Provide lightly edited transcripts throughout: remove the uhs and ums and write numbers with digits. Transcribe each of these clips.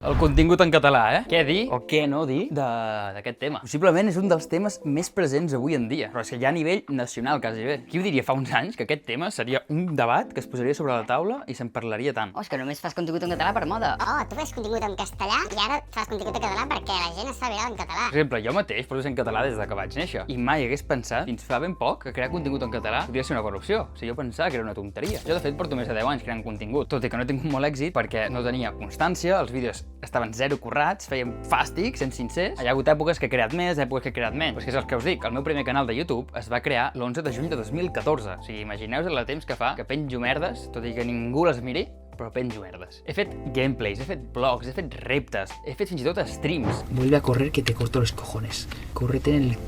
El contingut en català, Què dir o què no dir d'aquest tema. Possiblement és un dels temes més presents avui en dia, però és que ja a nivell nacional, quasi bé. Qui ho diria fa uns anys que aquest tema seria un debat que es posaria sobre la taula i se'n parlaria tant? Oh, és que només fas contingut en català per moda. Oh, tu fes contingut en castellà i ara fas contingut en català perquè la gent es fa viral en català. Per exemple, jo mateix poso en català des de que vaig néixer i mai hagués pensat, fins fa ben poc, que crear contingut en català podria ser una bona opció. O sigui, jo pensava que era una tonteria. Jo, de fet, porto més de 10 anys creant contingut, tot i que no he tingut molt èxit perquè no tenia constància, els vídeos estaven zero currats, feien fàstic, sent sincers. Hi ha hagut èpoques que he creat més, èpoques que he creat menys. Però és que és el que us dic, el meu primer canal de YouTube es va crear l'11 de juny de 2014. O sigui, imagineu-vos el temps que fa que penjo merdes, tot i que ningú les miri, però penjo merdes. He fet gameplays, he fet vlogs, he fet reptes, he fet fins i tot streams. Vuelve a correr que te corto los cojones. Córrete en el...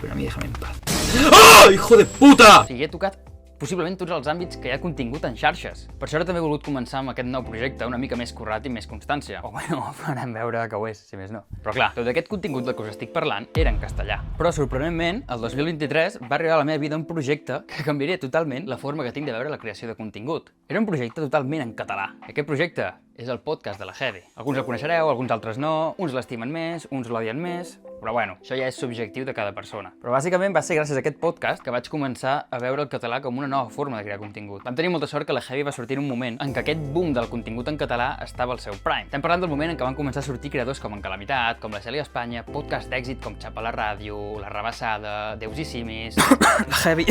Pero a mí déjame en paz. Oh, hijo de puta! O sigui, he tocat possiblement tots els àmbits que hi ha contingut en xarxes. Per això ara també he volgut començar amb aquest nou projecte una mica més currat i més constància. O bueno, farem veure que ho és, si més no. Però clar, tot aquest contingut del que us estic parlant era en castellà. Però sorprenentment, el 2023 va arribar a la meva vida un projecte que canviaria totalment la forma que tinc de veure la creació de contingut. Era un projecte totalment en català. Aquest projecte és el podcast de la Heavy. Alguns el coneixereu, alguns altres no, uns l'estimen més, uns l'odien més, però bueno, això ja és subjectiu de cada persona. Però bàsicament va ser gràcies a aquest podcast que vaig començar a veure el català com una nova forma de crear contingut. Vam tenir molta sort que la Heavy va sortir en un moment en què aquest boom del contingut en català estava al seu prime. Estem parlant del moment en què van començar a sortir creadors com En Calamitat, com la Cèlia Espanya, podcast d'èxit com Xapa la Ràdio, La Rebassada, Déus i Simis... La Heavy.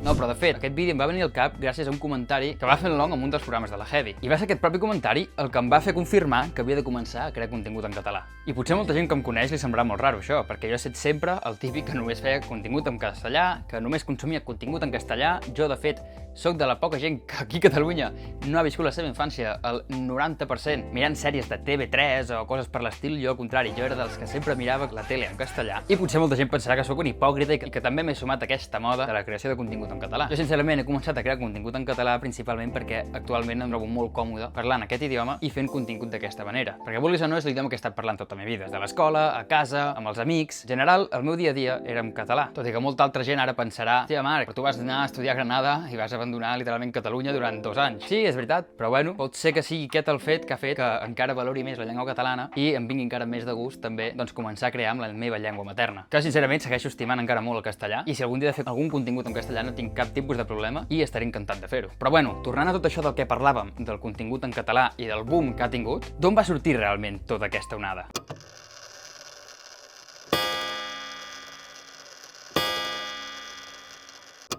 No, però de fet, aquest vídeo em va venir al cap gràcies a un comentari que va fer en Long en un dels programes de la Heavy. I va ser aquest propi comentari el que em va fer confirmar que havia de començar a crear contingut en català. I potser molta gent que em coneix li semblarà molt raro això, perquè jo he estat sempre el típic que només feia contingut en castellà, que només consumia contingut en castellà. Jo, de fet, sóc de la poca gent que aquí a Catalunya no ha viscut la seva infància el 90% mirant sèries de TV3 o coses per l'estil. Jo, al contrari, jo era dels que sempre mirava la tele en castellà. I potser molta gent pensarà que sóc un hipòcrita i que també m'he sumat a aquesta moda de la creació de contingut en català. Jo, sincerament, he començat a crear contingut en català principalment perquè actualment em trobo molt còmode parlant aquest idioma i fent contingut d'aquesta manera. Perquè, vulguis o no, és l'idioma que he estat parlant tota la meva vida. Des de l'escola, a casa, amb els amics... En general, el meu dia a dia era en català. Tot i que molta altra gent ara pensarà: hòstia, Marc, però tu vas anar a estudiar a Granada i vas abandonar literalment Catalunya durant 2 anys. Sí, és veritat, però bueno, pot ser que sigui aquest el fet que ha fet que encara valori més la llengua catalana i em vingui encara més de gust també començar a crear amb la meva llengua materna. Que sincerament segueixo estimant encara molt el castellà i si algun dia he de fer algun contingut en castellà no tinc cap tipus de problema i estaré encantat de fer-ho. Però bueno, tornant a tot això del que parlàvem, del contingut en català i del boom que ha tingut, d'on va sortir realment tota aquesta onada?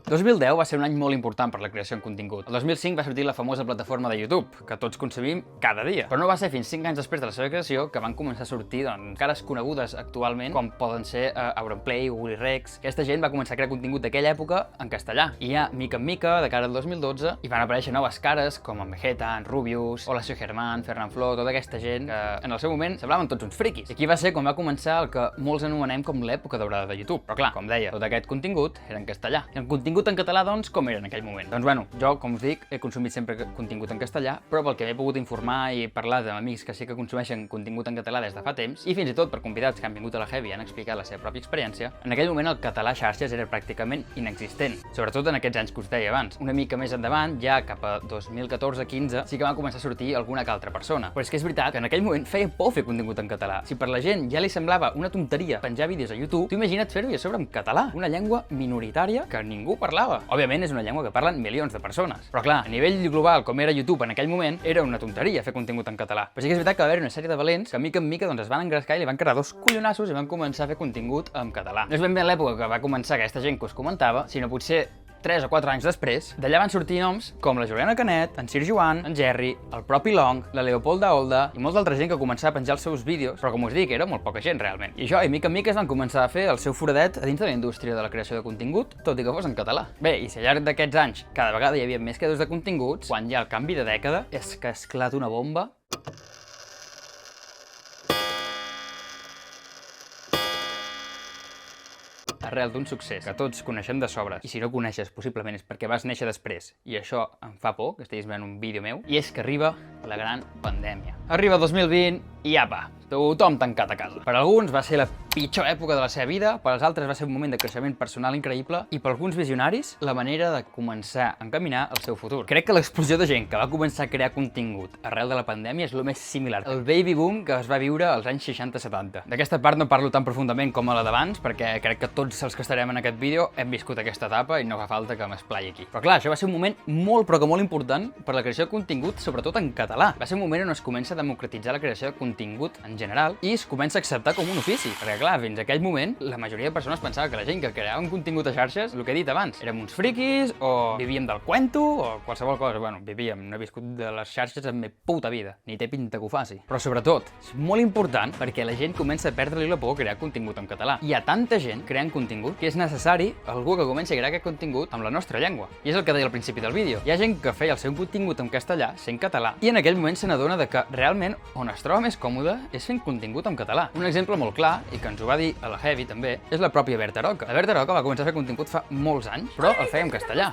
El 2010 va ser un any molt important per la creació en contingut. El 2005 va sortir la famosa plataforma de YouTube, que tots consumim cada dia. Però no va ser fins 5 anys després de la seva creació que van començar a sortir cares conegudes actualment, com poden ser Auronplay, Willy Rex. Aquesta gent va començar a crear contingut d'aquella època en castellà. I ja, mica en mica, de cara al 2012, hi van aparèixer noves cares, com en Vegeta, en Rubius, Horacio Germán, Fernán Flo, tota aquesta gent que en el seu moment semblaven tots uns friquis. I aquí va ser quan va començar el que molts anomenem com l'època daurada de YouTube. Però clar, com deia, tot aquest contingut era en castellà. I el contingut en català, doncs, com era en aquell moment? Doncs bueno, jo, com us dic, he consumit sempre contingut en castellà, però pel que m'he pogut informar i parlar amb amics que sí que consumeixen contingut en català des de fa temps, i fins i tot per convidats que han vingut a la Heavy i han explicat la seva pròpia experiència, en aquell moment el català a xarxes era pràcticament inexistent, sobretot en aquests anys que us deia abans. Una mica més endavant, ja cap a 2014-15, sí que va començar a sortir alguna que altra persona. Però és que és veritat que en aquell moment feia por fer contingut en català. Si per la gent ja li semblava una tonteria penjar vídeos a YouTube, tu imagina't fer-ho i a sobre en català, una llengua minoritària que ningú parlava. Òbviament és una llengua que parlen milions de persones. Però clar, a nivell global, com era YouTube en aquell moment, era una tonteria fer contingut en català. Però sí que és veritat que va haver una sèrie de valents que mica en mica es van engrescar i li van quedar 2 collonassos i van començar a fer contingut en català. No és ben bé l'època que va començar aquesta gent que us comentava, sinó potser 3 o 4 anys després. D'allà van sortir noms com la Juliana Canet, en Sir Joan, en Jerry, el propi Long, la Leopolda Olda i molta altra gent que començava a penjar els seus vídeos, però com us dic, era molt poca gent realment. I això, i mica en mica es van començar a fer el seu foradet a dins de la indústria de la creació de contingut, tot i que fos en català. Bé, i si al llarg d'aquests anys cada vegada hi havia més creadors de continguts, quan hi ha el canvi de dècada és que esclata una bomba. Arrel d'un succés que tots coneixem de sobres, i si no coneixes possiblement és perquè vas néixer després, i això em fa por, que estiguis veient un vídeo meu, i és que arriba la gran pandèmia. Arriba 2020 i apa, tothom tancat a casa. Per alguns va ser la pitjor època de la seva vida, per als altres va ser un moment de creixement personal increïble i per alguns visionaris la manera de començar a encaminar el seu futur. Crec que l'explosió de gent que va començar a crear contingut arrel de la pandèmia és el més similar. El baby boom que es va viure als anys 60-70. D'aquesta part no parlo tan profundament com a la d'abans perquè crec que tots els que estarem en aquest vídeo hem viscut aquesta etapa i no fa falta que m'esplai aquí. Però clar, això va ser un moment molt però que molt important per la creació de contingut, sobretot en català. Va ser un moment on es comença a democratitzar la creació de contingut en general i es comença a acceptar com un ofici. Perquè clar, fins a aquell moment la majoria de persones pensava que la gent que creava un contingut a xarxes, el que he dit abans, érem uns friquis o vivíem del cuento o qualsevol cosa. Bueno, vivíem, no he viscut de les xarxes en la puta vida, ni té pinta que ho faci. Però sobretot, és molt important perquè la gent comença a perdre-li la por a crear contingut en català. Hi ha tanta gent creant contingut que és necessari algú que comenci a crear aquest contingut amb la nostra llengua. I és el que deia al principi del vídeo. Hi ha gent que feia el seu contingut en castellà sent català i en aquell moment se n'adona de que realment on es troba més còmode és fent contingut en català. Un exemple molt clar, i que ens ho va dir a la Heavy també, és la pròpia Berta Roca. La Berta Roca va començar a fer contingut fa molts anys, però el feia en castellà.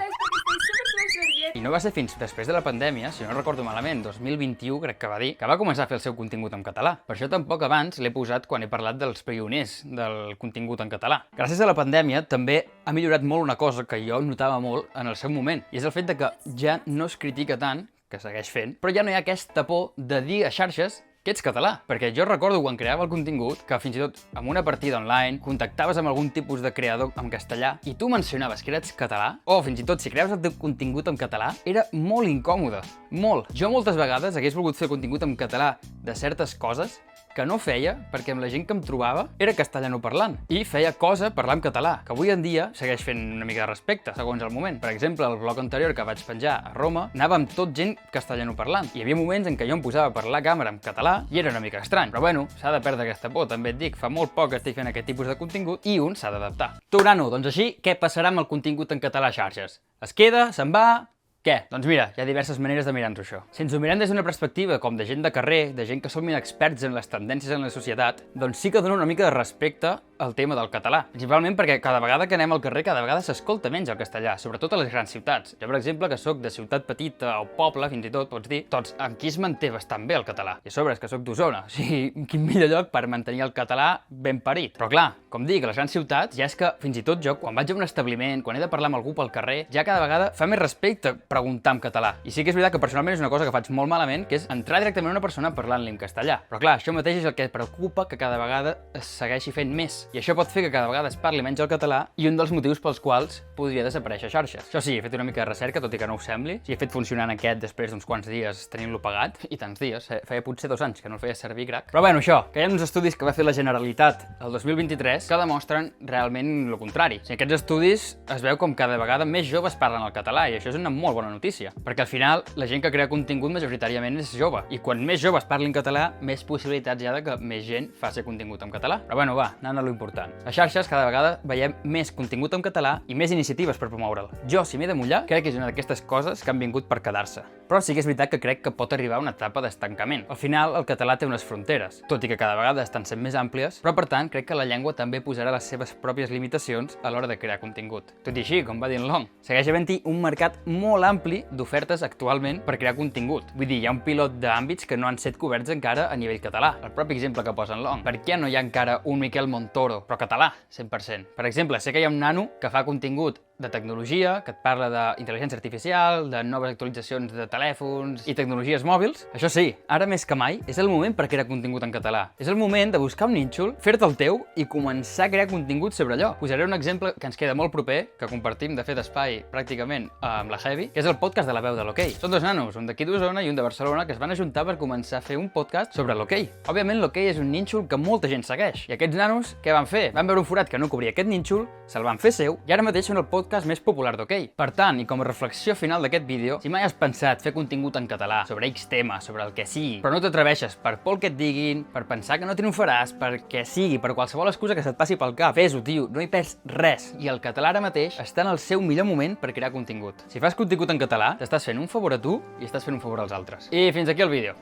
I no va ser fins després de la pandèmia, si no recordo malament, 2021 crec que va dir, que va començar a fer el seu contingut en català. Per això tampoc abans l'he posat quan he parlat dels pioners del contingut en català. Gràcies a la pandèmia també ha millorat molt una cosa que jo notava molt en el seu moment, i és el fet de que ja no es critica tant, que segueix fent, però ja no hi ha aquesta por de dir a xarxes que ets català. Perquè jo recordo quan creava el contingut que fins i tot amb una partida online contactaves amb algun tipus de creador en castellà i tu mencionaves que eres català, o fins i tot si creaves el teu contingut en català, era molt incòmode. Molt. Jo moltes vegades hagués volgut fer contingut en català de certes coses que no feia perquè amb la gent que em trobava era castellanoparlant i feia cosa parlar en català, que avui en dia segueix fent una mica de respecte, segons el moment. Per exemple, el blog anterior que vaig penjar a Roma anava amb tot gent castellanoparlant. Hi havia moments en què jo em posava a parlar a càmera en català i era una mica estrany. Però bueno, s'ha de perdre aquesta por, també et dic, fa molt poc que estic fent aquest tipus de contingut i un s'ha d'adaptar. Tornant-ho, doncs així, què passarà amb el contingut en català a xarxes? Es queda? Se'n va? Què? Doncs mira, hi ha diverses maneres de mirar-nos això. Si ens ho mirem des d'una perspectiva com de gent de carrer, de gent que som experts en les tendències en la societat, doncs sí que dona una mica de respecte al tema del català. Principalment perquè cada vegada que anem al carrer, cada vegada s'escolta menys el castellà, sobretot a les grans ciutats. Jo, per exemple, que sóc de ciutat petita o poble, fins i tot, pots dir, doncs aquí es manté bastant bé el català. I a sobre és que sóc d'Osona, o sigui, quin millor lloc per mantenir el català ben parit. Però clar, com dic, a les grans ciutats ja és que fins i tot jo, quan vaig a un establiment, quan he de parlar amb algú pel carrer, ja cada vegada fa més respecte preguntar en català. I sí que és veritat que personalment és una cosa que faig molt malament, que és entrar directament a una persona parlant-li en castellà. Però clar, això mateix és el que preocupa que cada vegada es segueixi fent més. I això pot fer que cada vegada es parli menys el català i un dels motius pels quals podria desaparèixer xarxes. Això sí, he fet una mica de recerca, tot i que no ho sembli. Sí, he fet funcionant aquest després d'uns quants dies tenint-lo pagat, i tants dies, feia potser 2 anys que no el feia servir, crac. Però bueno, això, que hi ha uns estudis que va fer la Generalitat el 2023 que demostren realment el contrari. O sigui, aquests estudis es veu com cada vegada més joves parlen el català i això és una molt bona notícia. Perquè al final la gent que crea contingut majoritàriament és jove i quan més joves parlin català, més possibilitats hi ha de que més gent faci contingut en català. Però bueno, va, anant a lo important. A xarxes cada vegada veiem més contingut en català i més iniciatives per promoure'l. Jo, si m'he de mullar, crec que és una d'aquestes coses que han vingut per quedar-se. Però sí que és veritat que crec que pot arribar a una etapa d'estancament. Al final, el català té unes fronteres, tot i que cada vegada estan sent més àmplies, però per tant crec que la llengua també posarà les seves pròpies limitacions a l'hora de crear contingut. Tot i així, com va dir en Long, segueix havent-hi un mercat molt ampli d'ofertes actualment per crear contingut. Vull dir, hi ha un pilot d'àmbits que no han set coberts encara a nivell català. El propi exemple que posa en Long. Per què no hi ha encara un Miquel Montoro, però català, 100%? Per exemple, sé que hi ha un nano que fa contingut de tecnologia, que et parla d'intel·ligència artificial, de noves actualitzacions de telèfons i tecnologies mòbils. Això sí, ara més que mai, és el moment per crear contingut en català. És el moment de buscar un nínxol, fer-te el teu i començar a crear contingut sobre allò. Posaré un exemple que ens queda molt proper, que compartim de fet espai pràcticament amb la Heavy, que és el podcast de La Veu de l'Hoquei. Són 2 nanos, un d'aquí d'Osona i un de Barcelona, que es van ajuntar per començar a fer un podcast sobre l'hoquei. Òbviament l'hoquei és un nínxol que molta gent segueix. I aquests nanos, què van fer? Van veure un forat que no cobria aquest nínxol, se'l van fer seu i ara mateix són el podcast més popular d'hoquei. Per tant, i com a reflexió final d'aquest vídeo, si mai has pensat fer contingut en català sobre X tema, sobre el que sigui, però no t'atreveixes per por que et diguin, per pensar que no triomfaràs, perquè sigui, per qualsevol excusa que se't passi pel cap, fes-ho, tio, no hi perds res. I el català ara mateix està en el seu millor moment per crear contingut. Si fas contingut en català, t'estàs fent un favor a tu i estàs fent un favor als altres. I fins aquí el vídeo.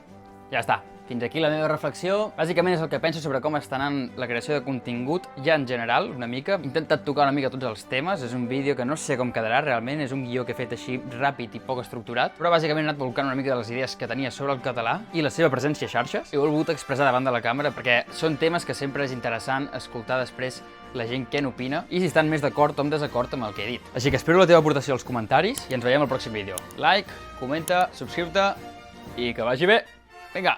Ja està. Fins aquí la meva reflexió. Bàsicament és el que penso sobre com està anant la creació de contingut ja en general, una mica. He intentat tocar una mica tots els temes, és un vídeo que no sé com quedarà realment, és un guió que he fet així ràpid i poc estructurat, però bàsicament he anat volcant una mica de les idees que tenia sobre el català i la seva presència a xarxes. He volgut expressar davant de la càmera perquè són temes que sempre és interessant escoltar després la gent què n'opina i si estan més d'acord o en desacord amb el que he dit. Així que espero la teva aportació als comentaris i ens veiem al pròxim vídeo. Like, comenta, subscriu-te i que vagi bé. Vinga!